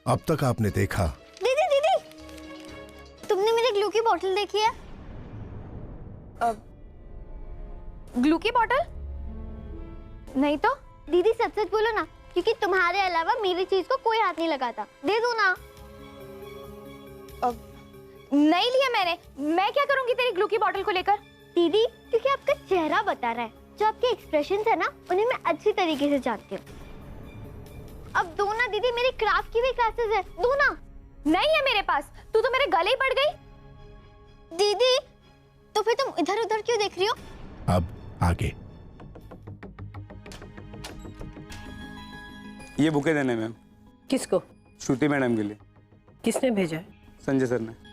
अब तक आपने देखा। दीदी दीदी, तुमने मेरी ग्लू की बोतल देखी है? ग्लू की बोतल? नहीं तो। दीदी सच सच बोलो ना, क्योंकि तुम्हारे अलावा मेरी चीज को कोई हाथ नहीं लगाता। दे दो ना। नहीं लिया मैंने। मैं क्या करूंगी तेरी ग्लू की बोतल को लेकर? दीदी, क्योंकि आपका चेहरा बता रहा है, जो आपके एक्सप्रेशंस है ना, उन्हें मैं अच्छी तरीके से जानती हूँ। अब दो ना दीदी, मेरी क्राफ्ट की भी क्लासेस है, दो ना। नहीं है मेरे पास। तू तो मेरे गले ही पड़ गई। दीदी, तो फिर तुम इधर उधर क्यों देख रही हो? अब आगे। ये बुके देने मैम। किसको? श्रुति मैडम के लिए। किसने भेजा है? संजय सर ने।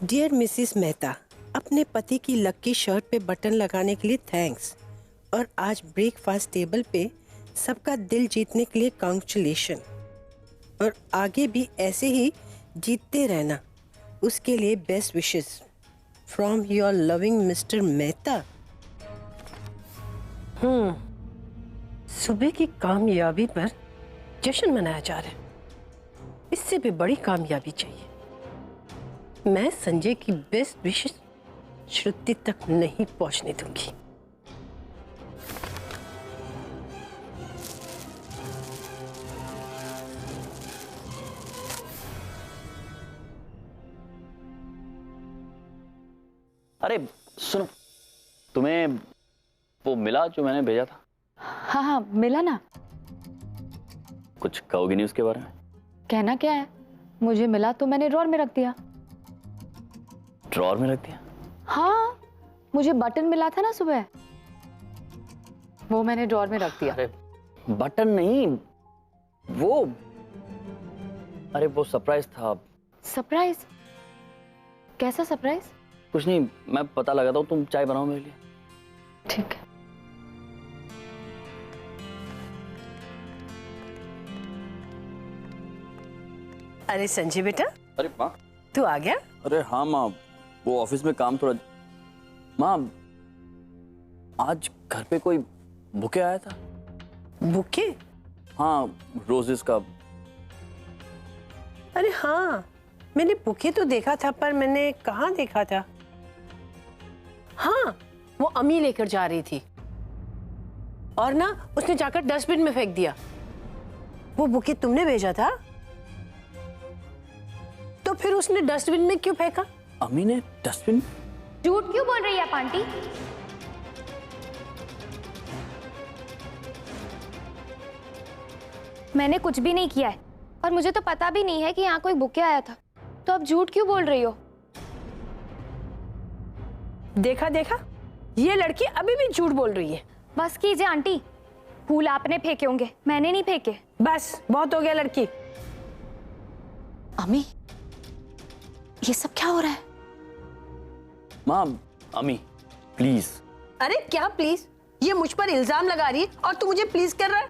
डियर मिसिस मेहता, अपने पति की लक्की शर्ट पे बटन लगाने के लिए थैंक्स, और आज ब्रेकफास्ट टेबल पे सबका दिल जीतने के लिए कांग्रेचुलेशन, और आगे भी ऐसे ही जीतते रहना, उसके लिए best wishes from your loving mister Mehta. सुबह की कामयाबी पर जश्न मनाया जा रहा है, इससे भी बड़ी कामयाबी चाहिए। मैं संजय की बेस्ट विशेस श्रुति तक नहीं पहुंचने दूंगी। अरे सुनो, तुम्हें वो मिला जो मैंने भेजा था? हाँ हाँ मिला ना। कुछ कहोगी नहीं उसके बारे में? कहना क्या है, मुझे मिला तो मैंने ड्रॉर में रख दिया। ड्रॉर में रख दिया? हाँ, मुझे बटन मिला था ना सुबह, वो मैंने ड्रॉर में रख दिया। अरे बटन नहीं, वो, अरे वो सरप्राइज था। सरप्राइज? कैसा सरप्राइज? कुछ नहीं, मैं पता लगाता हूँ, तुम चाय बनाओ मेरे लिए। ठीक है। अरे संजय बेटा, अरे माँ। तू आ गया? अरे हाँ माँ, वो ऑफिस में काम थोड़ा। माँ, आज घर पे कोई बुके आया था। बुके? हाँ, रोजेस का। अरे हाँ, मैंने बुके तो देखा था, पर मैंने कहाँ देखा था। हाँ, वो अम्मी लेकर जा रही थी और ना उसने जाकर डस्टबिन में फेंक दिया। वो बुके तुमने भेजा था? तो फिर उसने डस्टबिन में क्यों फेंका? अम्मी ने डस्टबिन? झूठ क्यों बोल रही है आप आंटी? मैंने कुछ भी नहीं किया है, और मुझे तो पता भी नहीं है कि यहाँ कोई बुके आया था, तो अब झूठ क्यों बोल रही हो? देखा देखा, ये लड़की अभी भी झूठ बोल रही है। बस कीजिए आंटी, फूल आपने फेंके होंगे, मैंने नहीं फेंके। बस बहुत हो गया लड़की। अम्मी, ये सब क्या हो रहा है? माँ, अम्मी प्लीज। अरे क्या प्लीज? ये मुझ पर इल्जाम लगा रही है और तू मुझे प्लीज कर रहा है?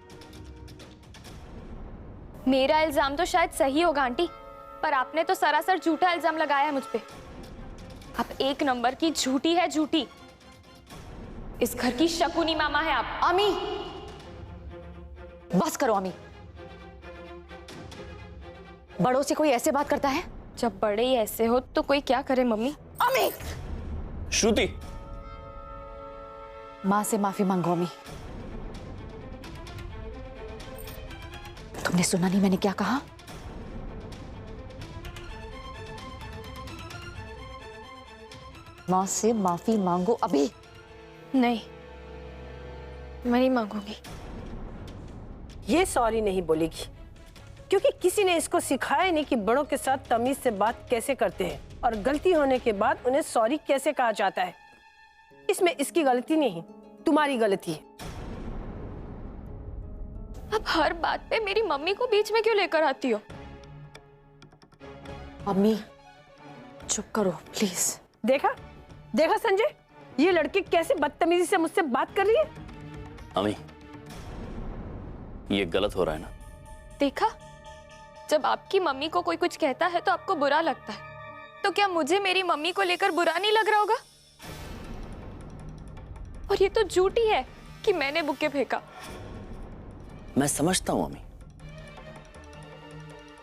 मेरा इल्जाम तो शायद सही होगा आंटी, पर आपने तो सरासर झूठा इल्जाम लगाया है मुझ पे। आप एक नंबर की झूठी है, झूठी। इस घर की शकुनी मामा है आप। अम्मी, बस करो अम्मी। बड़ों से कोई ऐसे बात करता है? जब बड़े ही ऐसे हो तो कोई क्या करे मम्मी। अम्मी! श्रुति, माँ से माफी मांगो अम्मी। तुमने सुना नहीं मैंने क्या कहा? माँ से माफी मांगो अभी। नहीं, मैं नहीं मांगूंगी। ये सॉरी नहीं बोलेगी, क्योंकि किसी ने इसको सिखाया नहीं कि बड़ों के साथ तमीज से बात कैसे करते हैं और गलती होने के बाद उन्हें सॉरी कैसे कहा जाता है। इसमें इसकी गलती नहीं, तुम्हारी गलती है। अब हर बात पे मेरी मम्मी को बीच में क्यों लेकर आती हो? मम्मी चुप करो प्लीज। देखा देखा संजय, ये लड़की कैसे बदतमीजी से मुझसे बात कर रही है। अम्मी ये गलत हो रहा है ना? देखा, जब आपकी मम्मी को कोई कुछ कहता है तो आपको बुरा लगता है, तो क्या मुझे मेरी मम्मी को लेकर बुरा नहीं लग रहा होगा? और ये तो झूठी है कि मैंने बुके फेंका। मैं समझता हूँ अम्मी,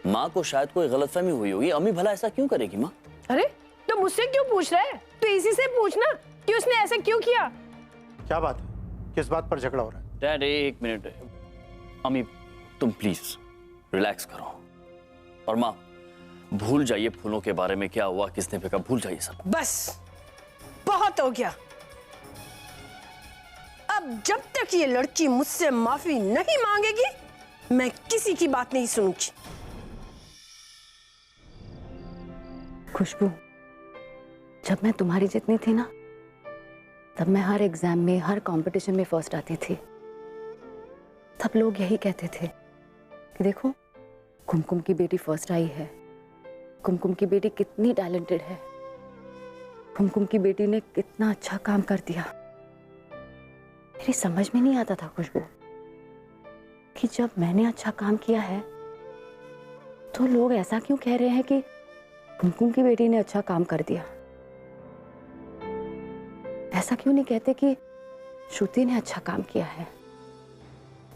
माँ को शायद कोई गलतफहमी हुई होगी। अम्मी भला ऐसा क्यों करेगी माँ? अरे तो मुझसे क्यों पूछ रहा है? तो इसी से पूछना कि उसने ऐसा क्यों किया। क्या बात है? किस बात पर झगड़ा हो रहा है? डैड एक मिनट, अम्मी तुम प्लीज रिलैक्स करो। और माँ भूल जाइए फूलों के बारे में, क्या हुआ, किसने फेंका, भूल जाइए सब। बस बहुत हो गया। अब जब तक ये लड़की मुझसे माफी नहीं मांगेगी, मैं किसी की बात नहीं सुनूंगी। खुशबू, जब मैं तुम्हारी जितनी थी ना, तब मैं हर एग्जाम में, हर कंपटीशन में फर्स्ट आती थी। तब लोग यही कहते थे कि देखो कुमकुम की बेटी फर्स्ट आई है, कुमकुम की बेटी कितनी टैलेंटेड है, कुमकुम की बेटी ने कितना अच्छा काम कर दिया। मेरी समझ में नहीं आता था खुशबू कि जब मैंने अच्छा काम किया है तो लोग ऐसा क्यों कह रहे हैं कि कुमकुम की बेटी ने अच्छा काम कर दिया। ऐसा क्यों नहीं कहते कि श्रुति ने अच्छा काम किया है।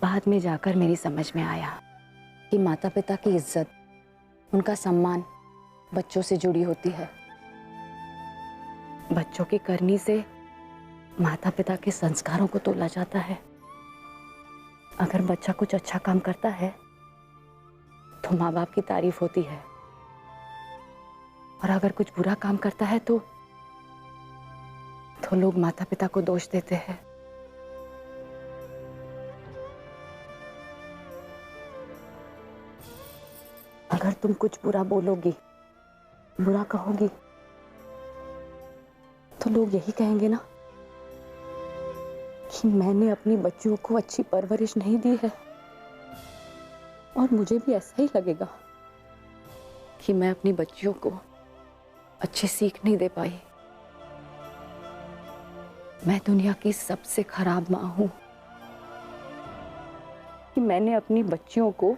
बाद में जाकर मेरी समझ में आया कि माता पिता की इज्जत, उनका सम्मान बच्चों से जुड़ी होती है। बच्चों की करनी से माता पिता के संस्कारों को तोला जाता है। अगर बच्चा कुछ अच्छा काम करता है तो माँ बाप की तारीफ होती है, और अगर कुछ बुरा काम करता है तो लोग माता पिता को दोष देते हैं। अगर तुम कुछ बुरा बोलोगी, बुरा कहोगी, तो लोग यही कहेंगे ना कि मैंने अपनी बच्चियों को अच्छी परवरिश नहीं दी है। और मुझे भी ऐसा ही लगेगा कि मैं अपनी बच्चियों को अच्छी सीख नहीं दे पाई। मैं दुनिया की सबसे खराब माँ हूं कि मैंने अपनी बच्चियों को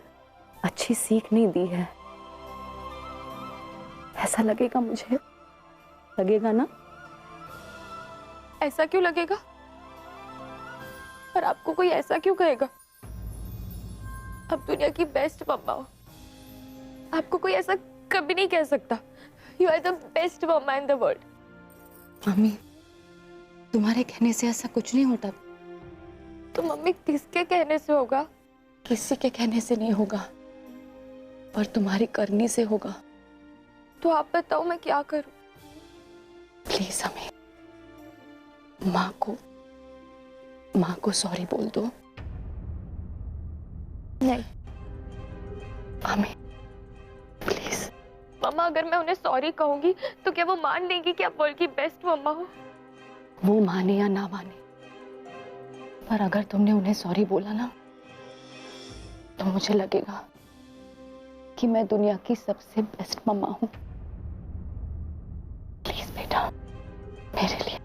अच्छी सीख नहीं दी है। ऐसा लगेगा मुझे, लगेगा ना? ऐसा क्यों लगेगा? और आपको कोई ऐसा क्यों कहेगा? आप दुनिया की बेस्ट मम्मा हो, आपको कोई ऐसा कभी नहीं कह सकता। You are the best mama in the world. Mummy, तुम्हारे कहने से ऐसा कुछ नहीं होता। तो मम्मी किसके कहने से होगा? किसी के कहने से नहीं होगा, पर तुम्हारी करनी से होगा। तो आप बताओ मैं क्या करूं? प्लीज हमें माँ को सॉरी बोल दो। नहीं हमें प्लीज। मम्मा, अगर मैं उन्हें सॉरी कहूंगी तो क्या वो मान लेंगी कि आप वर्ल्ड की बेस्ट मम्मा हो? वो माने या ना माने, पर अगर तुमने उन्हें सॉरी बोला ना, तो मुझे लगेगा कि मैं दुनिया की सबसे बेस्ट मम्मा हूं। प्लीज बेटा, मेरे लिए।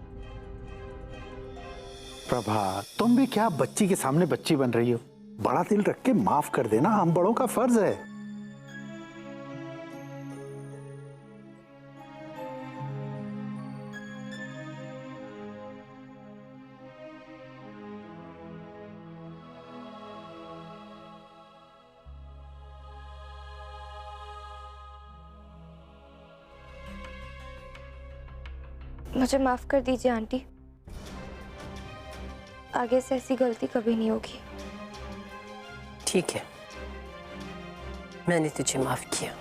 प्रभा, तुम भी क्या बच्ची के सामने बच्ची बन रही हो? बड़ा दिल रख के माफ कर देना, हम बड़ों का फर्ज है। मुझे माफ कर दीजिए आंटी, आगे से ऐसी गलती कभी नहीं होगी। ठीक है, मैंने तुझे माफ किया।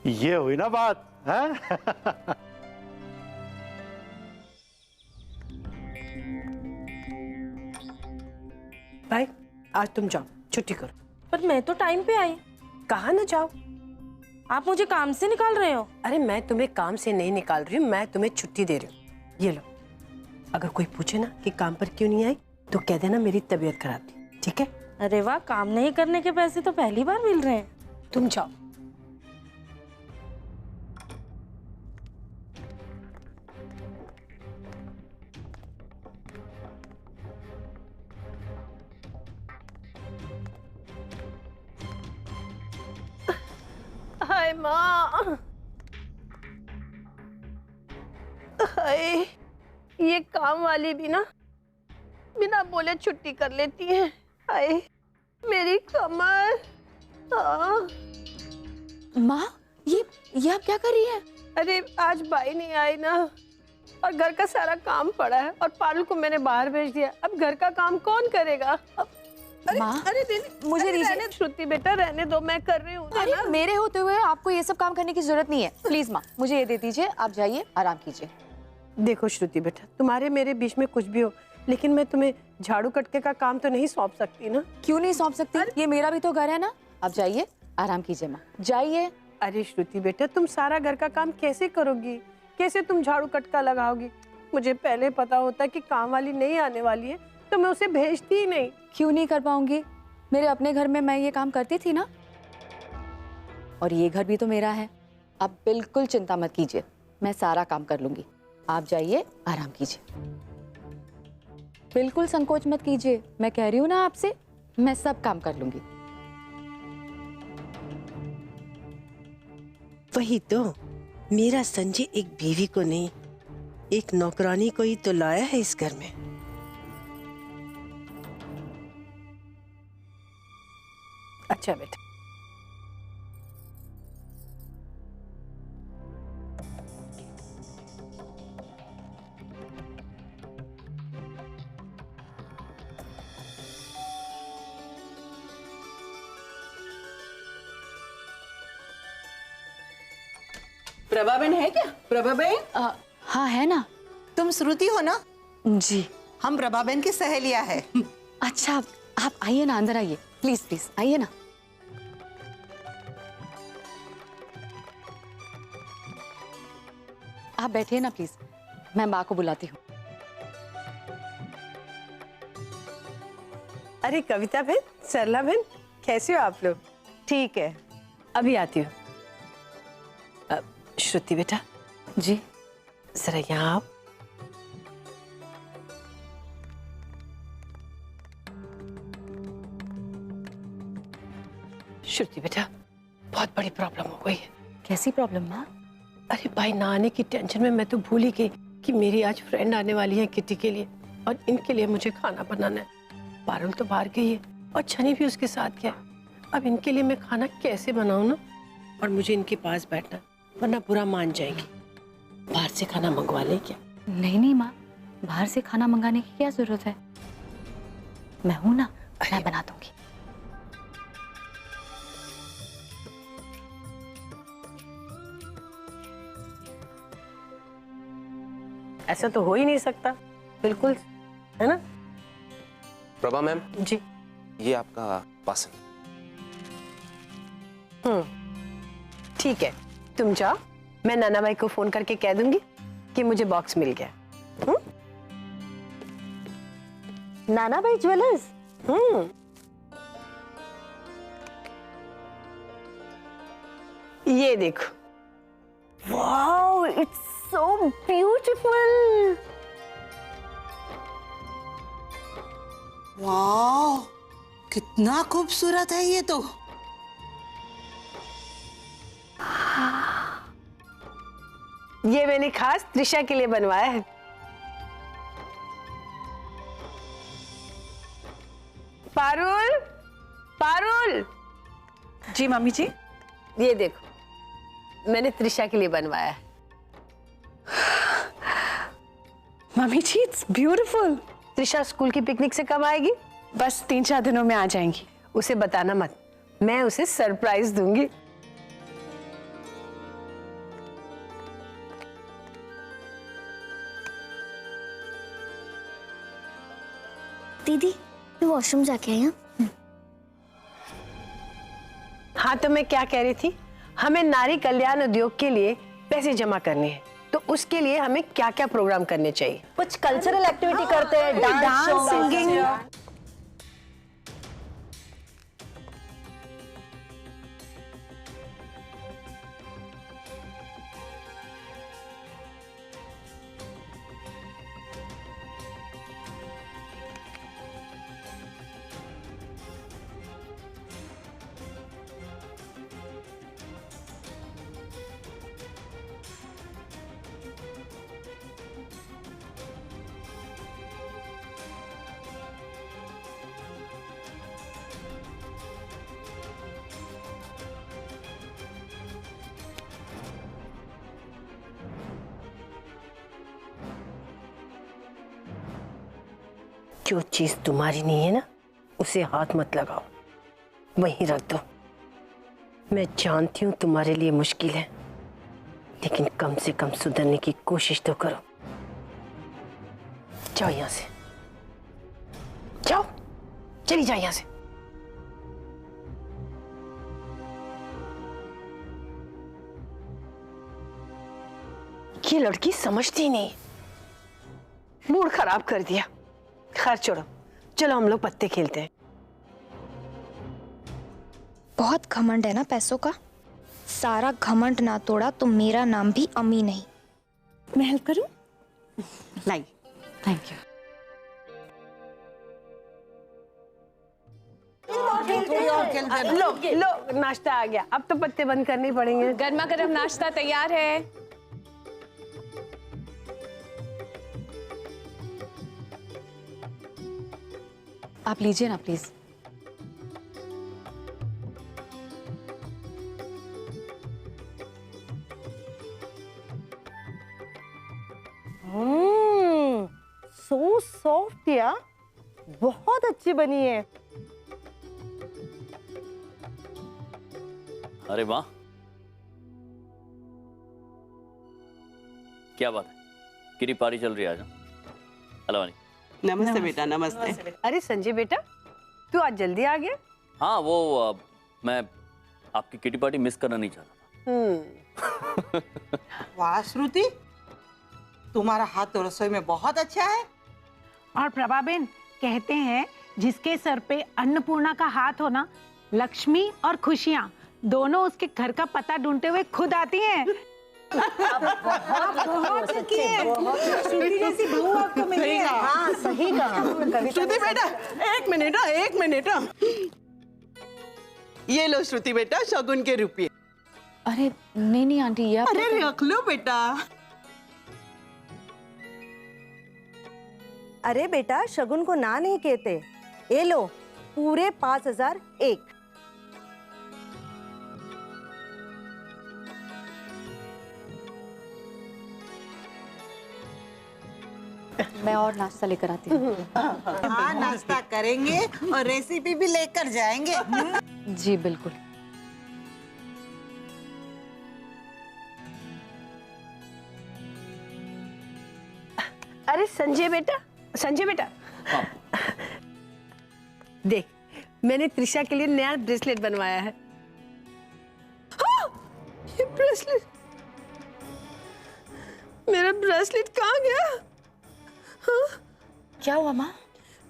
ये हुई ना बात, है? भाई, आज तुम जाओ, छुट्टी करो। पर मैं तो टाइम पे आई। कहाँ ना जाओ? आप मुझे काम से निकाल रहे हो? अरे मैं तुम्हें काम से नहीं निकाल रही हूँ, मैं तुम्हें छुट्टी दे रही हूँ। ये लो, अगर कोई पूछे ना कि काम पर क्यों नहीं आई, तो कह देना मेरी तबीयत खराब थी, ठीक है? अरे वाह, काम नहीं करने के पैसे तो पहली बार मिल रहे हैं। तुम जाओ। हाय माँ, हाय, ये काम वाली भी ना बिना बोले छुट्टी कर लेती है। हाय मेरी कमर। हाँ। माँ, ये आप क्या कर रही हैं? अरे आज भाई नहीं आए ना, और घर का सारा काम पड़ा है, और पारुल को मैंने बाहर भेज दिया। अब घर का काम कौन करेगा? अब अरे माँ, अरे दीदी, मुझे रहने श्रुति बेटा, रहने दो, मैं कर रही हूँ अरे ना। मेरे होते हुए आपको ये सब काम करने की जरूरत नहीं है। प्लीज माँ, मुझे ये दे दीजिए, आप जाइए आराम कीजिए। देखो श्रुति बेटा, तुम्हारे मेरे बीच में कुछ भी हो, लेकिन मैं तुम्हें झाड़ू कटके का काम तो नहीं सौंप सकती ना। क्यों नहीं सौंप सकती? ये मेरा भी तो घर है ना। आप जाइए आराम कीजिए माँ, जाइए। अरे श्रुति बेटा, तुम सारा घर का काम कैसे करोगी? कैसे तुम झाड़ू कटका लगाओगी? मुझे पहले पता होता कि काम वाली नहीं आने वाली है तो मैं उसे भेजती ही नहीं। क्यों नहीं कर पाऊंगी? मेरे अपने घर में मैं ये काम करती थी ना, और ये घर भी तो मेरा है। आप बिल्कुल चिंता मत कीजिए, मैं सारा काम कर लूंगी। आप जाइए आराम कीजिए, बिल्कुल संकोच मत कीजिए। मैं कह रही हूँ ना आपसे, मैं सब काम कर लूंगी। वही तो, मेरा संजय एक बीवी को नहीं, एक नौकरानी को ही तो लाया है इस घर में। अच्छा बेटा, प्रभा बहन है क्या? प्रभा बहन? हाँ है ना। तुम श्रुति हो ना? जी। हम प्रभा बहन की सहेलियां है। अच्छा, आप आइए ना, अंदर आइए, प्लीज प्लीज आइए ना। आप बैठिए ना प्लीज, मैं माँ को बुलाती हूँ। अरे कविता बहन, सरला बहन, कैसे हो आप लोग? ठीक है, अभी आती हूँ। श्रुति बेटा, जी। जरा यहाँ आओ। श्रुति बेटा, बहुत बड़ी प्रॉब्लम हो गई है। कैसी प्रॉब्लम माँ? अरे भाई ना आने की टेंशन में मैं तो भूल ही गई कि मेरी आज फ्रेंड आने वाली है किटी के लिए, और इनके लिए मुझे खाना बनाना है। पारुल तो बाहर गई है और छनी भी उसके साथ गया। अब इनके लिए मैं खाना कैसे बनाऊं ना, और मुझे इनके पास बैठना, वरना बुरा मान जाएंगी। बाहर से खाना मंगवा ले क्या? नहीं नहीं माँ, बाहर से खाना मंगाने की क्या जरूरत है? मैं हूं ना, मैं बना दूंगी। ऐसा तो हो ही नहीं सकता, बिल्कुल, है ना? प्रभा मैम जी। ये आपका पार्सल। ठीक है, तुम जाओ, मैं नाना भाई को फोन करके कह दूंगी कि मुझे बॉक्स मिल गया। नाना भाई ज्वेलर्स। ये देखो। Wow, it's so beautiful. वाह, कितना खूबसूरत है ये तो। ये मैंने खास त्रिशा के लिए बनवाया है। पारुल, पारुल। जी मम्मी जी। ये देखो, मैंने त्रिशा के लिए बनवाया है। Mummy ji, it's beautiful. Trisha school की पिकनिक से कब आएगी? बस 3-4 दिनों में आ जाएंगी। उसे बताना मत, मैं उसे सरप्राइज दूंगी। दीदी, मैं वॉशरूम जाके आई हूँ। हाँ, तो मैं क्या कह रही थी, हमें नारी कल्याण उद्योग के लिए पैसे जमा करने हैं, तो उसके लिए हमें क्या क्या प्रोग्राम करने चाहिए? कुछ कल्चरल एक्टिविटी करते हैं, डांस, सिंगिंग। जो चीज तुम्हारी नहीं है ना, उसे हाथ मत लगाओ, वहीं रख दो। मैं जानती हूँ तुम्हारे लिए मुश्किल है, लेकिन कम से कम सुधरने की कोशिश तो करो। जाओ यहां से, जाओ, चली जाओ यहां से। ये लड़की समझती नहीं, मूड खराब कर दिया। खैर छोड़ो, चलो हम लोग पत्ते खेलते हैं। बहुत घमंड है ना पैसों का। सारा घमंड ना तोड़ा तो मेरा नाम भी अमी नहीं। मैं हेल्प करूं? लाई। Thank you. लो लो, नाश्ता आ गया। अब तो पत्ते बंद करने पड़ेंगे। गर्मा गर्म नाश्ता तैयार है। आप लीजिए ना प्लीज। सो सॉफ्ट यार, बहुत अच्छी बनी है। अरे वाह, क्या बात है, किरी पारी चल रही है आज। हेलो नमस्ते बेटा, नमस्ते। अरे संजय बेटा, तू आज जल्दी आ गया। हाँ वो मैं आपकी किटी पार्टी मिस करना नहीं चाहता था। वाह श्रुति, तुम्हारा हाथ तो रसोई में बहुत अच्छा है। और प्रभा बेन, कहते हैं जिसके सर पे अन्नपूर्णा का हाथ हो ना, लक्ष्मी और खुशियाँ दोनों उसके घर का पता ढूंढते हुए खुद आती हैं। बहुत अच्छी है। श्रुति जैसी बहू आपको मिली है। हाँ सही कहा। श्रुति बेटा, एक मिनट। ये लो श्रुति बेटा, शगुन के रुपये। अरे नहीं आंटी, ये आप अरे रख लो बेटा। अरे बेटा, शगुन को ना नहीं कहते। ये लो, पूरे 5001। मैं और नाश्ता लेकर आती हूँ। हाँ, नाश्ता करेंगे और रेसिपी भी लेकर जाएंगे। जी बिल्कुल। अरे संजय बेटा, हाँ। देख, मैंने त्रिशा के लिए नया ब्रेसलेट बनवाया है। हाँ, ये ब्रेसलेट, मेरा ब्रेसलेट कहाँ गया? हाँ? क्या हुआ माँ?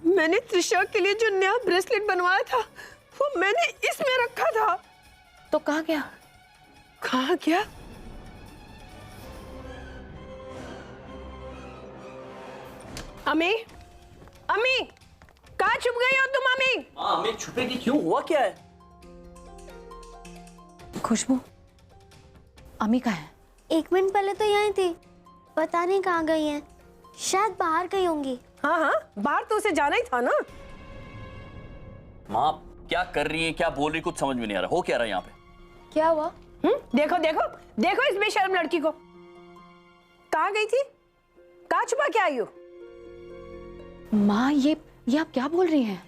मैंने त्रिशा के लिए जो नया ब्रेसलेट बनवाया था, वो मैंने इसमें रखा था। तो कहाँ गया? कहाँ गया? अमी, कहाँ छुप गई हो तुम अमी? हाँ, मैं छुपेगी क्यों? हुआ क्या है? खुशबू, अमी कहाँ है? 1 मिनट पहले तो यहीं थी, पता नहीं कहाँ गई हैं। शायद बाहर गई होंगी। हाँ, बाहर तो उसे जाना ही था ना। माँ क्या कर रही है, क्या बोल रही, कुछ समझ में नहीं आ रहा। हो क्या रहा है यहाँ पे? क्या हुआ? देखो इस बेशर्म लड़की को। कहाँ गई थी? कहाँ छुपा के आई हो? माँ ये आप क्या बोल रही हैं?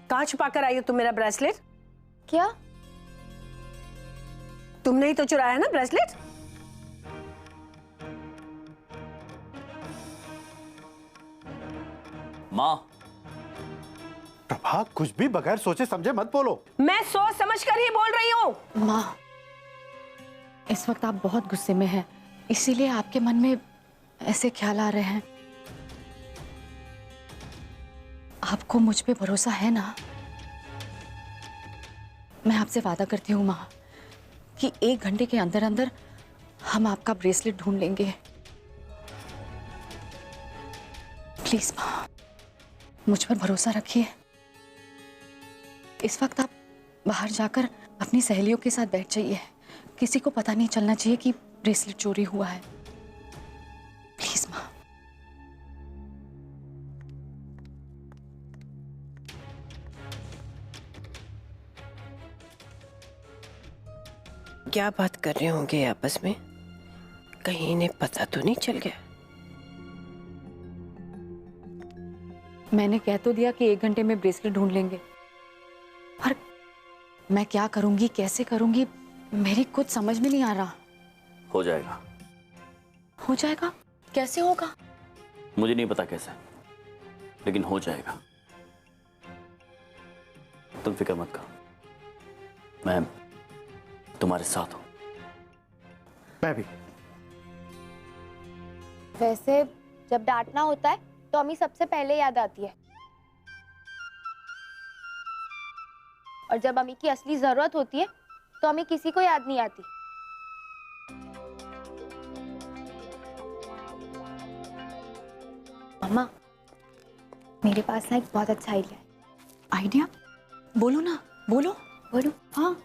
कहाँ छुपा कर आई हो तुम मेरा ब्रेसलेट? क्या? तुमने ही तो चुराया है ना ब्रेसलेट? माँ, प्रभा, कुछ भी बगैर सोचे समझे मत बोलो। मैं सोच समझ कर ही बोल रही हूँ। माँ, इस वक्त आप बहुत गुस्से में हैं, इसीलिए आपके मन में ऐसे ख्याल आ रहे हैं। आपको मुझ पे भरोसा है ना? मैं आपसे वादा करती हूँ माँ कि 1 घंटे के अंदर अंदर हम आपका ब्रेसलेट ढूंढ लेंगे। प्लीज माँ, मुझ पर भरोसा रखिए। इस वक्त आप बाहर जाकर अपनी सहेलियों के साथ बैठ जाइए। किसी को पता नहीं चलना चाहिए कि ब्रेसलेट चोरी हुआ है। प्लीज माँ। क्या बात कर रहे होंगे आपस में? कहीं इन्हें पता तो नहीं चल गया? मैंने कह तो दिया कि 1 घंटे में ब्रेसलेट ढूंढ लेंगे, पर मैं क्या करूंगी, कैसे करूंगी, मेरी कुछ समझ में नहीं आ रहा। हो जाएगा। हो जाएगा? कैसे होगा? मुझे नहीं पता कैसे, लेकिन हो जाएगा। तुम फिक्र मत करो, मैं तुम्हारे साथ हूं। मैं भी। वैसे जब डांटना होता है तो अम्मी सबसे पहले याद आती है, और जब अम्मी की असली जरूरत होती है तो अम्मी किसी को याद नहीं आती। मम्मा, मेरे पास ना एक बहुत अच्छा आइडिया है। आइडिया? बोलो ना, बोलो। बोलूं? हाँ।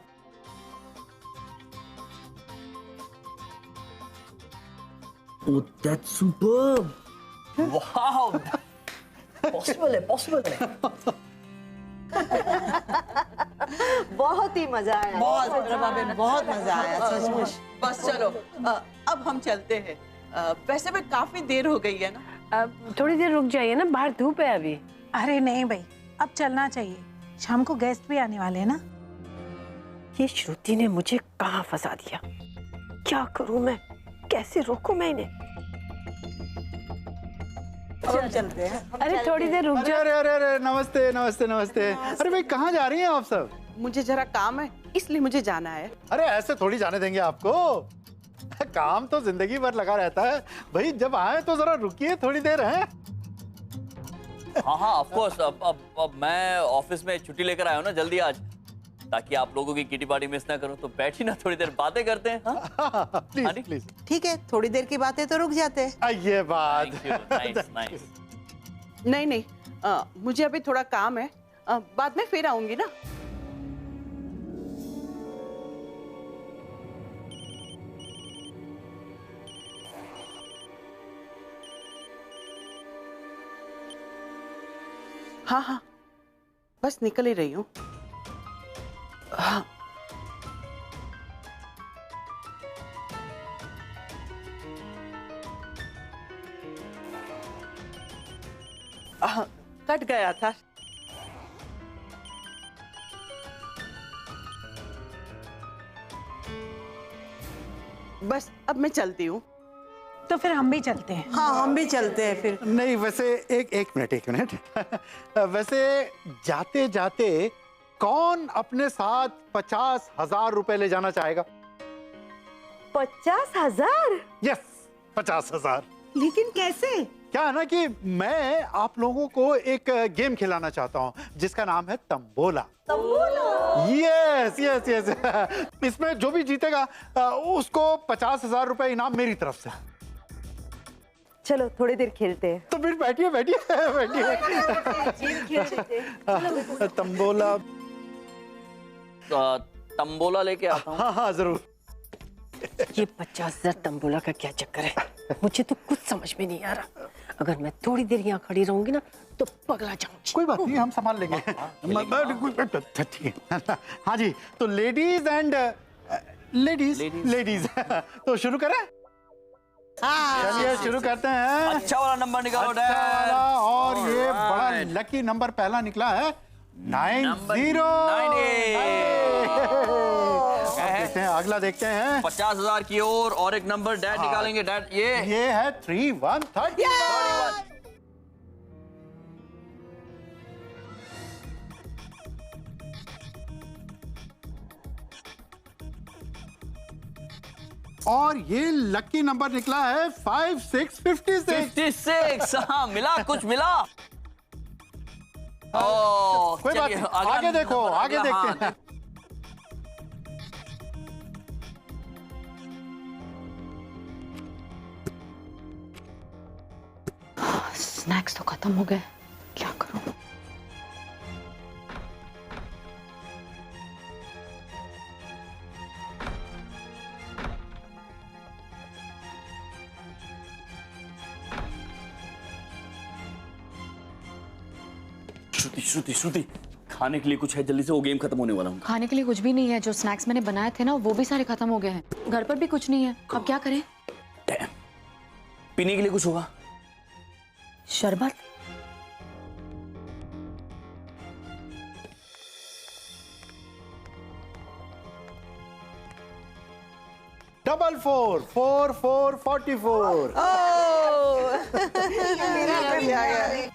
Oh, that's superb! Wow! Possible है। बहुत ही मजा आया। बहुत प्रभा बहन, बहुत मजा आया सचमुच। बस चलो अब हम चलते हैं। वैसे भी काफी देर हो गई है ना। अब थोड़ी देर रुक जाइए ना, बाहर धूप है अभी। अरे नहीं भाई, अब चलना चाहिए, शाम को गेस्ट भी आने वाले हैं ना। ये श्रुति ने मुझे कहाँ फंसा दिया, क्या करूं मैं, कैसे रोकूं मैं इन्हें? हम चलते हैं। अरे थोड़ी देर रुक जाओ। अरे अरे अरे, नमस्ते नमस्ते नमस्ते। अरे भाई, कहाँ जा रही हैं आप सब? मुझे जरा काम है, इसलिए मुझे जाना है। अरे ऐसे थोड़ी जाने देंगे आपको, काम तो जिंदगी भर लगा रहता है भाई। जब आए तो जरा रुकिए थोड़ी देर है। हाँ हाँ, ऑफ कोर्स। अब मैं ऑफिस में छुट्टी लेकर आया हूँ ना जल्दी आज, ताकि आप लोगों की किटी पार्टी मिस ना करूँ। तो बैठी ना, थोड़ी देर बातें करते हैं। हाँ? Please please. ठीक है, थोड़ी देर की बातें तो रुक जाते हैं। ये बात। Nice nice. नहीं नहीं, मुझे अभी थोड़ा काम है, बाद में फिर आऊंगी ना। हाँ हाँ, बस निकल ही रही हूँ। हाँ। कट गया था। बस अब मैं चलती हूँ। तो फिर हम भी चलते हैं। हाँ, हम भी चलते हैं फिर। नहीं, वैसे एक मिनट वैसे जाते जाते कौन अपने साथ 50,000 रुपए ले जाना चाहेगा? 50,000? यस, 50,000। लेकिन कैसे? क्या है ना कि मैं आप लोगों को एक गेम खिलाना चाहता हूँ जिसका नाम है तंबोला। Yes yes yes. इसमें जो भी जीतेगा उसको 50,000 रुपए इनाम मेरी तरफ से। चलो थोड़ी देर खेलते हैं। तो फिर बैठिए बैठिए बैठिए। तंबोला तंबोला लेके आता हूँ। हाँ हाँ जरूर। ये 50,000 तंबोला का क्या चक्कर है, मुझे तो कुछ समझ में नहीं आ रहा। अगर मैं थोड़ी देर यहाँ खड़ी रहूंगी ना तो पगला जाऊंगी। कोई बात नहीं, हम संभाल लेंगे। ठीक है। हाँ जी, तो लेडीज एंड लेडीज तो शुरू करें। चलिए शुरू करते हैं। अच्छा वाला नंबर निकालो। अच्छा वाला, और ये बड़ा लकी नंबर पहला निकला है 90। देखते हैं अगला, देखते हैं 50,000 की ओर, और एक नंबर डैड निकालेंगे। डैड ये है 3130। और ये लकी नंबर निकला है 5656। हाँ, मिला, कुछ मिला। कोई बात नहीं, आगे देखो, आगे देखते हैं। स्नैक्स तो खत्म हो गए, क्या करूं? श्रुति, खाने के लिए कुछ है? जल्दी से, वो गेम खत्म होने वाला हूँ। खाने के लिए कुछ भी नहीं है, जो स्नैक्स मैंने बनाए थे ना वो भी सारे खत्म हो गए हैं। घर पर भी कुछ नहीं है, अब क्या करें? पीने के लिए कुछ होगा? शरबत? 4 4 4 4 44। मेरा भी आ गया।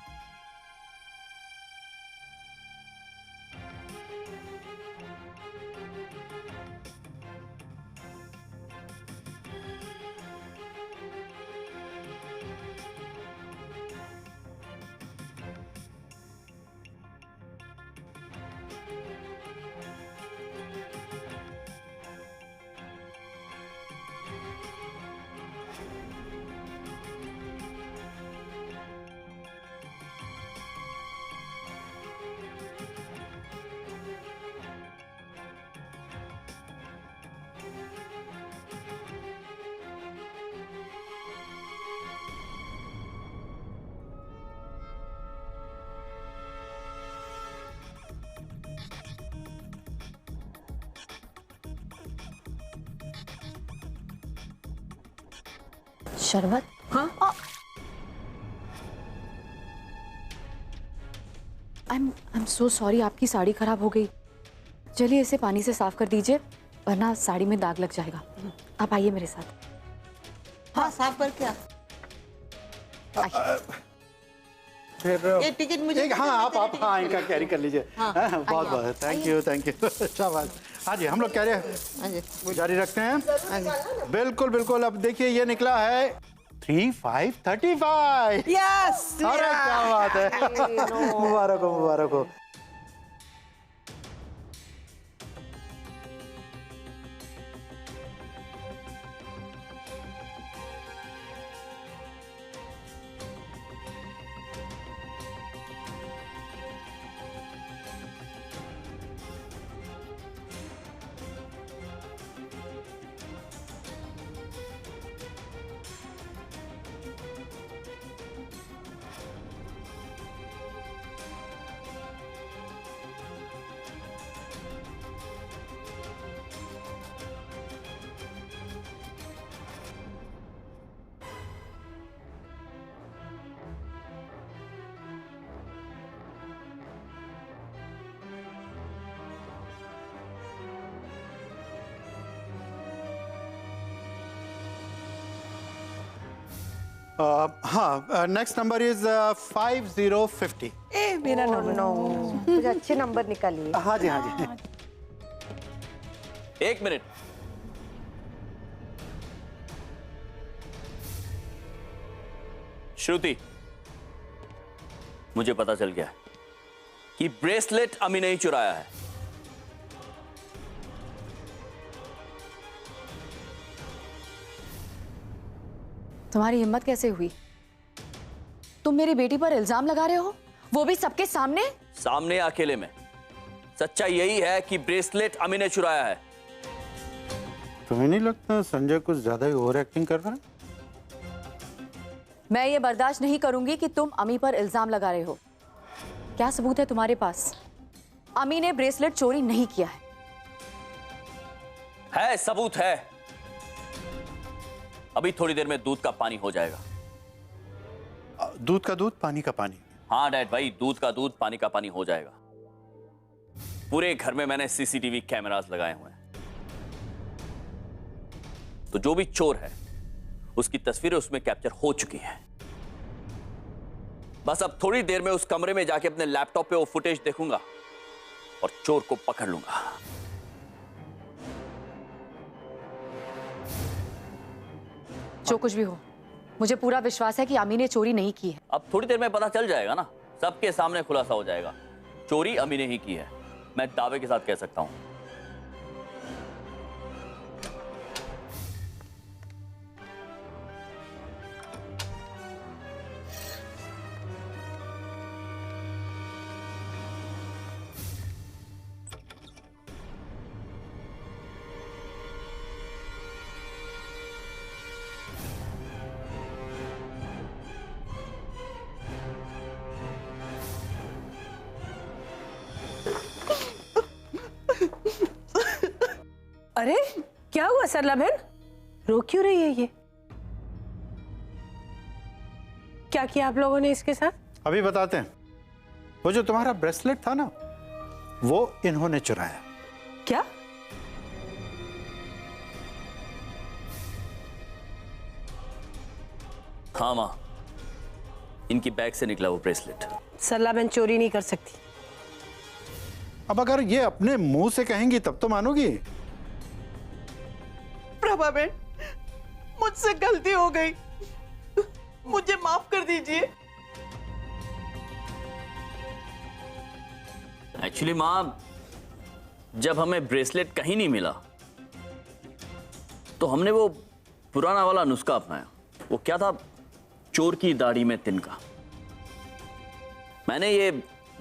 शरबत? हाँ। I'm so sorry, आपकी साड़ी खराब हो गई। चलिए इसे पानी से साफ कर दीजिए, वरना साड़ी में दाग लग जाएगा। आप आइए मेरे साथ। हाँ, साफ कर क्या? फिर ये टिकट मुझे हाँ आप हाँ इनका कैरी कर लीजिए। बहुत बहुत थैंक यू शाबाश। हाँ जी, हम लोग कह रहे हैं जारी रखते हैं। बिल्कुल बिल्कुल। अब देखिए ये निकला है 3 5 35। यस, अरे क्या बात है, मुबारक हो मुबारक हो। हाँ, नेक्स्ट नंबर इज 5050। ए मेरा नो, मुझे अच्छे नंबर निकालिए। हाँ जी हाँ जी। एक मिनट। श्रुति, मुझे पता चल गया कि ब्रेसलेट अमी ने ही चुराया है। तुम्हारी हिम्मत कैसे हुई? तुम मेरी बेटी पर इल्जाम लगा रहे हो, वो भी सबके सामने? सामने अकेले में। सच्चाई यही है कि ब्रेसलेट अमी ने चुराया है। तुम्हें नहीं लगता संजय कुछ ज्यादा ही ओवर एक्टिंग कर रहा है? मैं ये बर्दाश्त नहीं करूंगी कि तुम अमी पर इल्जाम लगा रहे हो। क्या सबूत है तुम्हारे पास? अमी ने ब्रेसलेट चोरी नहीं किया है सबूत है। अभी थोड़ी देर में दूध का पानी हो जाएगा। दूध का दूध, पानी का पानी। हाँ डैड भाई, दूध का दूध, पानी का पानी हो जाएगा। पूरे घर में मैंने सीसीटीवी कैमरास लगाए हुए हैं, तो जो भी चोर है उसकी तस्वीरें उसमें कैप्चर हो चुकी हैं। बस अब थोड़ी देर में उस कमरे में जाके अपने लैपटॉप पे वो फुटेज देखूंगा और चोर को पकड़ लूंगा। जो कुछ भी हो, मुझे पूरा विश्वास है कि अमी ने चोरी नहीं की है। अब थोड़ी देर में पता चल जाएगा ना, सबके सामने खुलासा हो जाएगा। चोरी अमी ने ही की है, मैं दावे के साथ कह सकता हूं। अरे क्या हुआ सरला बहन, रो क्यों रही है ये? क्या किया आप लोगों ने इसके साथ? अभी बताते हैं। वो जो तुम्हारा ब्रेसलेट था ना, वो इन्होंने चुराया। क्या? हाँ माँ, इनकी बैग से निकला वो ब्रेसलेट। सरला बहन चोरी नहीं कर सकती। अब अगर ये अपने मुंह से कहेंगी तब तो मानोगी। प्रभा बहन, मुझसे गलती हो गई, मुझे माफ कर दीजिए। एक्चुअली माँ, जब हमें ब्रेसलेट कहीं नहीं मिला तो हमने वो पुराना वाला नुस्खा अपनाया। वो क्या था, चोर की दाढ़ी में तिनका। मैंने ये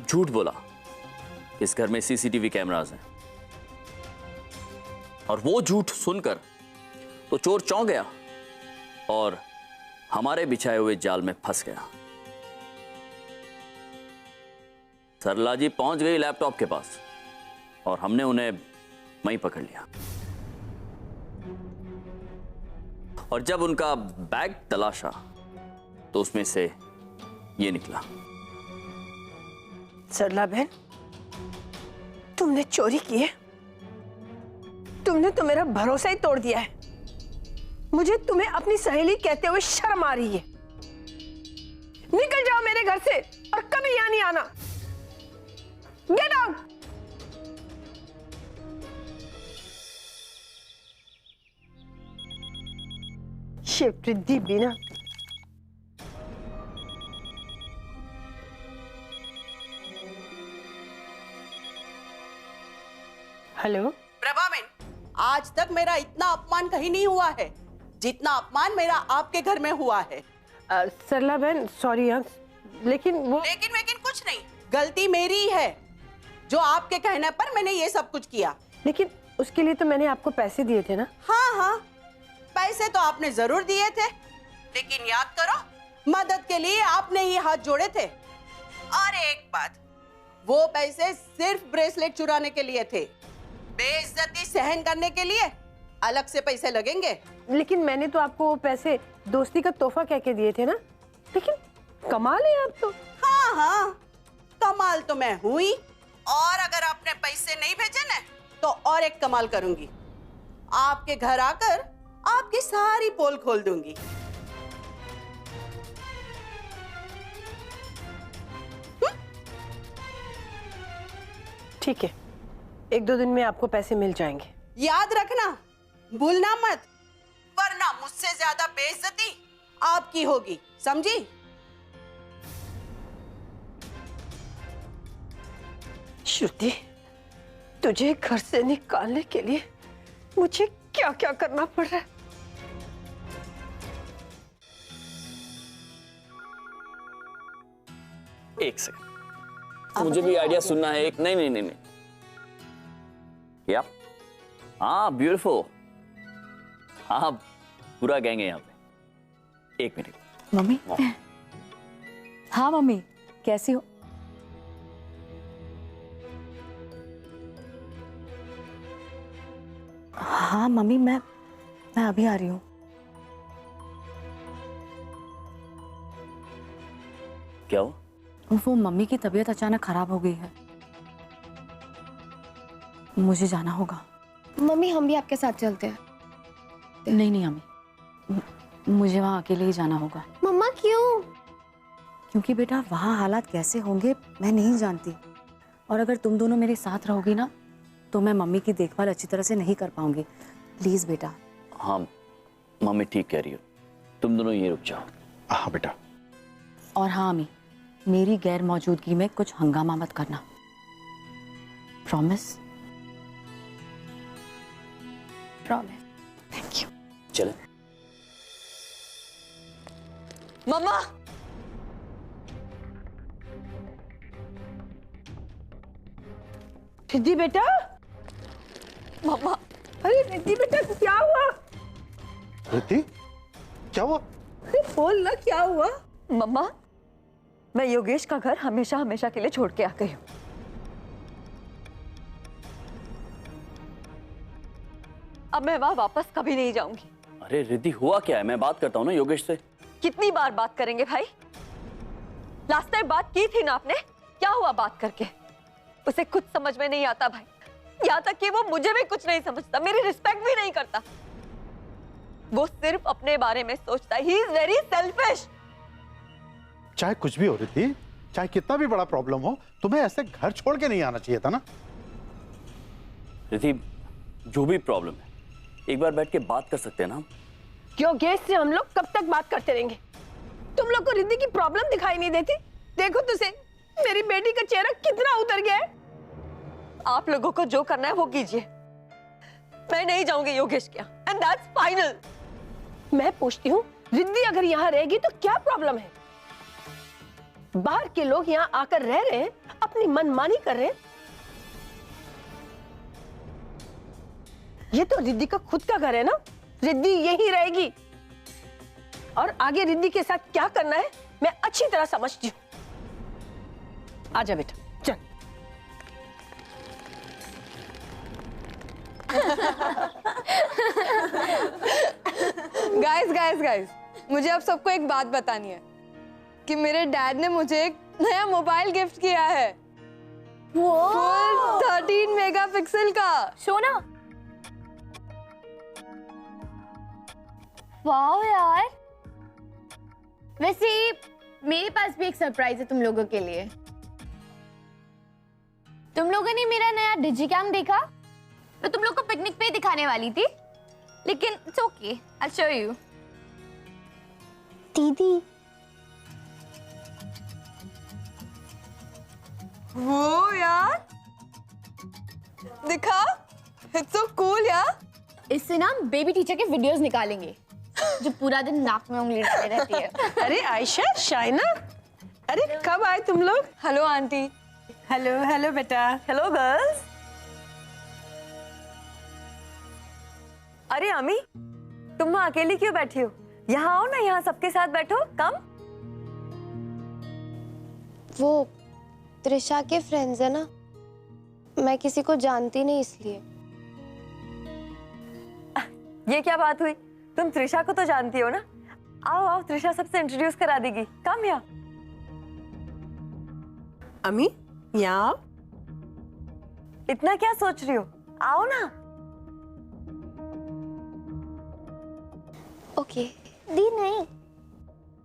झूठ बोला कि इस घर में सीसीटीवी कैमरास हैं, और वो झूठ सुनकर तो चोर चौंक गया और हमारे बिछाए हुए जाल में फंस गया। सरला जी पहुंच गई लैपटॉप के पास और हमने उन्हें वहीं पकड़ लिया। और जब उनका बैग तलाशा तो उसमें से ये निकला। सरला बहन, तुमने चोरी की है। तुमने तो मेरा भरोसा ही तोड़ दिया है। मुझे तुम्हें अपनी सहेली कहते हुए शर्म आ रही है। निकल जाओ मेरे घर से और कभी यहां नहीं आना। Get out. शिफ्ट दी बिना। हेलो प्रभा बहन, आज तक मेरा इतना अपमान कहीं नहीं हुआ है जितना अपमान मेरा आपके घर में हुआ है। सरला बहन सॉरी यार, लेकिन कुछ नहीं, गलती मेरी है। जो आपके कहने पर मैंने ये सब कुछ किया। लेकिन उसके लिए तो मैंने आपको पैसे दिए थे ना। हाँ हाँ, पैसे तो आपने जरूर दिए थे, लेकिन याद करो, मदद के लिए आपने ही हाथ जोड़े थे। और एक बात, वो पैसे सिर्फ ब्रेसलेट चुराने के लिए थे। बेइज्जती सहन करने के लिए अलग से पैसे लगेंगे। लेकिन मैंने तो आपको वो पैसे दोस्ती का तोहफा कह के दिए थे ना। लेकिन कमाल है आप तो। हाँ हाँ, कमाल तो मैं हुई। और अगर आपने पैसे नहीं भेजे ना, तो और एक कमाल करूंगी। आपके घर आकर आपकी सारी पोल खोल दूंगी। ठीक है, 1-2 दिन में आपको पैसे मिल जाएंगे। याद रखना, भूलना मत, वरना मुझसे ज्यादा बेइज्जती आपकी होगी, समझी? श्रुति, तुझे घर से निकालने के लिए मुझे क्या क्या करना पड़ रहा है। एक सेकंड, मुझे भी आइडिया सुनना है। एक नहीं, क्या? हाँ, ब्यूटीफुल। हाँ, पूरा गैंग है यहाँ पे। 1 मिनट। मम्मी। हाँ मम्मी, कैसी हो? हाँ मम्मी, मैं अभी आ रही हूँ। क्या हो? वो मम्मी की तबीयत अचानक खराब हो गई है, मुझे जाना होगा। मम्मी, हम भी आपके साथ चलते हैं। नहीं अम्मी, मुझे वहाँ अकेले ही जाना होगा। मम्मा क्यों? क्योंकि बेटा वहाँ हालात कैसे होंगे मैं नहीं जानती, और अगर तुम दोनों मेरे साथ रहोगी ना तो मैं मम्मी की देखभाल अच्छी तरह से नहीं कर पाऊंगी। प्लीज बेटा। हाँ मम्मी ठीक कह रही हो, तुम दोनों ये रुक जाओ। हाँ बेटा। और हाँ अम्मी, मेरी गैर मौजूदगी में कुछ हंगामा मत करना। प्रॉमिस? प्रॉमिस। Thank you. चले। मम्मा, रिद्धि बेटा। मम्मा। अरे रिद्धि बेटा, क्या हुआ? रिद्धि, क्या हुआ? बोल ना, क्या हुआ? मम्मा, मैं योगेश का घर हमेशा हमेशा के लिए छोड़ के आ गई हूँ। अब मैं वहां वापस कभी नहीं जाऊंगी। अरे रिद्धि, हुआ क्या है? मैं बात करता हूँ ना योगेश से। कितनी बार बात करेंगे भाई? लास्ट टाइम बात की थी ना आपने, क्या हुआ बात करके? उसे कुछ समझ में नहीं आता भाई, यहाँ तक कि वो मुझे भी कुछ नहीं समझता, मेरी रिस्पेक्ट भी नहीं करता। वो सिर्फ अपने बारे में सोचता है। He is very selfish. चाहे कुछ भी हो रही थी, चाहे कितना भी बड़ा प्रॉब्लम हो, तुम्हें ऐसे घर छोड़ के नहीं आना चाहिए था ना। रिद्धि, जो भी प्रॉब्लम है एक बार बैठ के बात कर सकते हैं ना। क्यों गैस से हम लोग कब तक बात करते रहेंगे? तुम लोग को रिद्धि की प्रॉब्लम दिखाई नहीं देती? देखो तुझे मेरी बेटी का चेहरा कितना उतर गया है। आप लोगों को जो करना है वो कीजिए, मैं नहीं जाऊंगी योगेश के यहाँ, एंड दैट्स फाइनल। मैं पूछती हूँ, रिद्धि अगर यहाँ रहेगी तो क्या प्रॉब्लम है? बाहर के लोग यहाँ आकर रह रहे हैं, अपनी मनमानी कर रहे हैं। ये तो रिद्धि का खुद का घर है ना, रिद्धि यही रहेगी। और आगे रिद्धि के साथ क्या करना है मैं अच्छी तरह समझती हूँ। आजा बेटा, चल। गाइस गाइस गाइस, मुझे आप सबको एक बात बतानी है कि मेरे डैड ने मुझे एक नया मोबाइल गिफ्ट किया है। फुल 13 मेगापिक्सल का। सोना, वाओ यार। वैसे मेरे पास भी एक सरप्राइज है तुम लोगों के लिए। तुम लोगों ने मेरा नया डिजिकैम देखा? मैं तुम लोग को पिकनिक पे दिखाने वाली थी, लेकिन it's okay, I show you. दीदी, वो यार दिखा, इट्स सो कूल यार। इससे ना बेबी टीचर के वीडियोस निकालेंगे जो पूरा दिन नाक में उंगली डाले रहती है। अरे आयशा, शाइना, अरे कब आए तुम लोग? Hello aunty. हेलो हेलो बेटा। Hello girls. अरे अमी, तुम वहां अकेली क्यों बैठी हो? यहाँ आओ ना, यहाँ सबके साथ बैठो। कम। वो त्रिशा के फ्रेंड्स है ना, मैं किसी को जानती नहीं इसलिए। ये क्या बात हुई? तुम त्रिशा को तो जानती हो ना। आओ आओ, त्रिशा सबसे इंट्रोड्यूस करा देगी। कम यहाँ। अमी, यहाँ आओ। इतना क्या सोच रही हो? आओ ना। ओके। दी नहीं,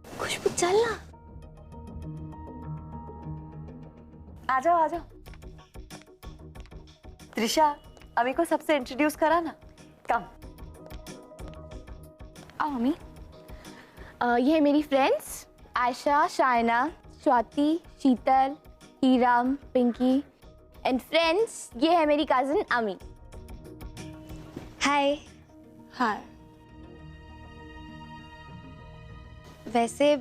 खुशबू चल ना। आ जाओ आ जाओ। त्रिशा, अमी को सबसे इंट्रोड्यूस करा ना। कम। आओ मम्मी। ये है मेरी फ्रेंड्स आयशा, शाइना, स्वाति, शीतल, हीराम, पिंकी एंड फ्रेंड्स, ये है मेरी कजिन अमी। हाय। हाय। वैसे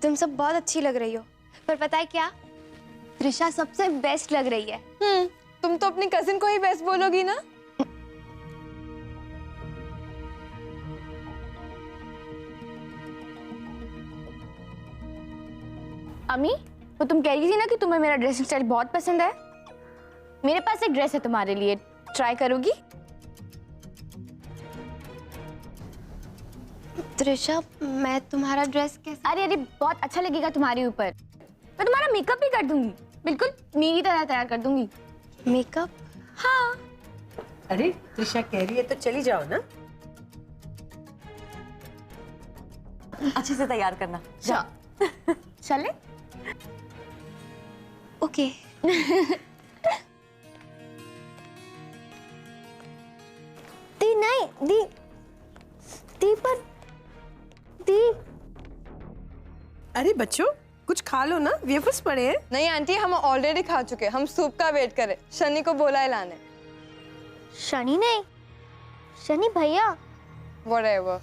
तुम सब बहुत अच्छी लग रही हो, पर पता है क्या, त्रिशा सबसे बेस्ट लग रही है। तुम तो अपनी कजिन को ही बेस्ट बोलोगी ना। अमी, वो तुम कह रही थी ना कि तुम्हें मेरा ड्रेसिंग स्टाइल बहुत पसंद है। मेरे पास एक ड्रेस है तुम्हारे लिए, ट्राई करोगी? त्रिशा, मैं तुम्हारा ड्रेस कैसे? अरे अरे, बहुत अच्छा लगेगा तुम्हारे ऊपर। मैं तुम्हारा मेकअप भी कर दूंगी, बिल्कुल मेरी तरह तैयार कर दूंगी। मेकअप? हाँ। अरे त्रिशा कह रही है तो चली जाओ ना। अच्छे से तैयार करना। चले? ओके। दी नहीं, दी पर दी। अरे बच्चों, कुछ खा लो ना, वेफर्स पड़े हैं। नहीं आंटी, हम ऑलरेडी खा चुके, हम सूप का वेट करें। शनि को बोला है लाने। शनि नहीं, शनि भैया। Whatever.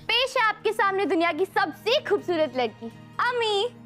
पेश है आपके सामने दुनिया की सबसे खूबसूरत लड़की अमी।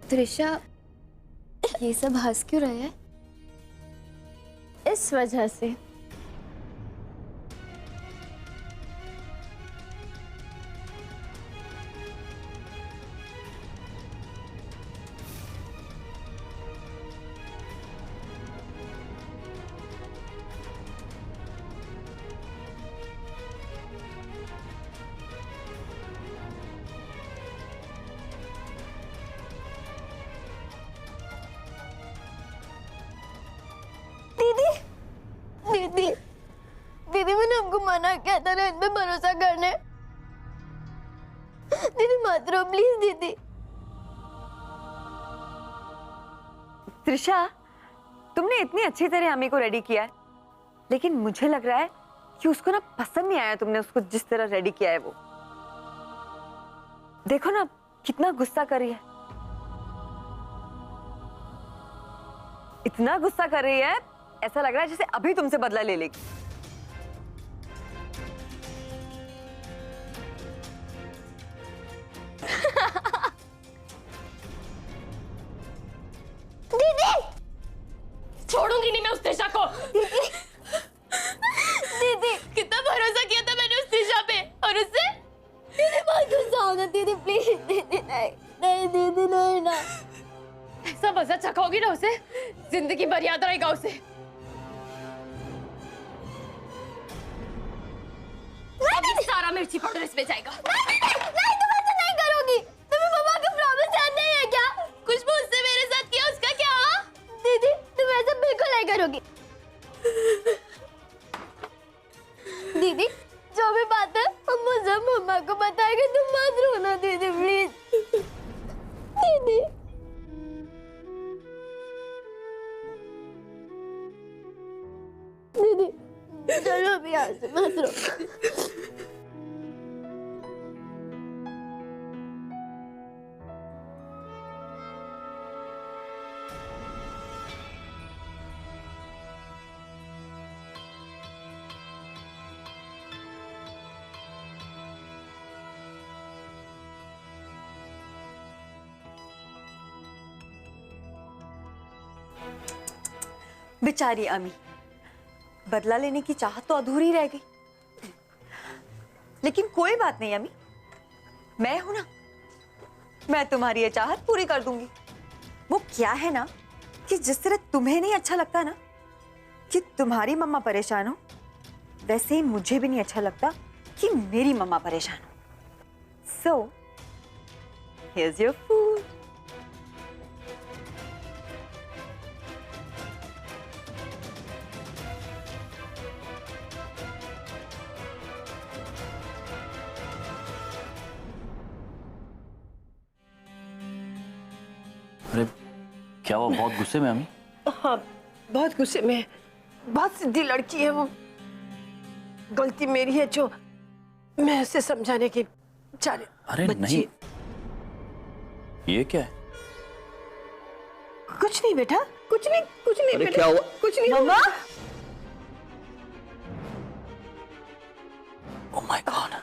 त्रिशा, ये सब हंस क्यों रहे हैं? इस वजह से दीदी, दीदी मैंने हमको मना किया था ना इन पे भरोसा करने। दीदी मत रो प्लीज दीदी। त्रिशा, तुमने इतनी अच्छी तरह अम्मी को रेडी किया है, लेकिन मुझे लग रहा है कि उसको ना पसंद नहीं आया तुमने उसको जिस तरह रेडी किया है वो। देखो ना कितना गुस्सा कर रही है, इतना गुस्सा कर रही है, ऐसा लग रहा है जैसे अभी तुमसे बदला ले लेगी। दीदी छोड़ूंगी नहीं मैं उस त्रिशा को। दीदी कितना भरोसा किया था मैंने उस त्रिशा पे, और उससे दीदी बहुत गुस्सा हो ना दीदी प्लीज। दीदी नहीं नहीं दीदी नहीं ना। ऐसा मजा चखाओगी ना उसे, जिंदगी भर याद रहेगा उसे। अभी सारा मिर्ची पाउडर इसमें जाएगा। नहीं तुम ऐसा नहीं करोगी। तुम्हें मम्मा की प्रॉब्लम जानते हैं क्या? खुशबू उससे मेरे साथ किया, उसका क्या? दीदी तुम ऐसा बिल्कुल नहीं करोगी। दीदी जो भी बात है हम वो सब मम्मा को बताएंगे, तुम मत रोना दीदी प्लीज। दीदी दीदी चलो अभी यहाँ से मत रो। बेचारी अमी, बदला लेने की चाहत तो अधूरी रह गई। लेकिन कोई बात नहीं अमी, मैं हूं ना, मैं तुम्हारी ये चाहत पूरी कर दूंगी। वो क्या है ना कि जिस तरह तुम्हें नहीं अच्छा लगता ना कि तुम्हारी मम्मा परेशान हो, वैसे ही मुझे भी नहीं अच्छा लगता कि मेरी मम्मा परेशान हो। So here's your food. अरे क्या वो बहुत गुस्से में अम्मी? हाँ बहुत गुस्से में, बहुत सीधी लड़की है वो। गलती मेरी है जो मैं उसे समझाने की चाह। अरे नहीं, ये क्या है? कुछ नहीं बेटा, कुछ नहीं अरे बेटा, क्या हुआ? कुछ नहीं। मम्मा, ओह माय गॉड,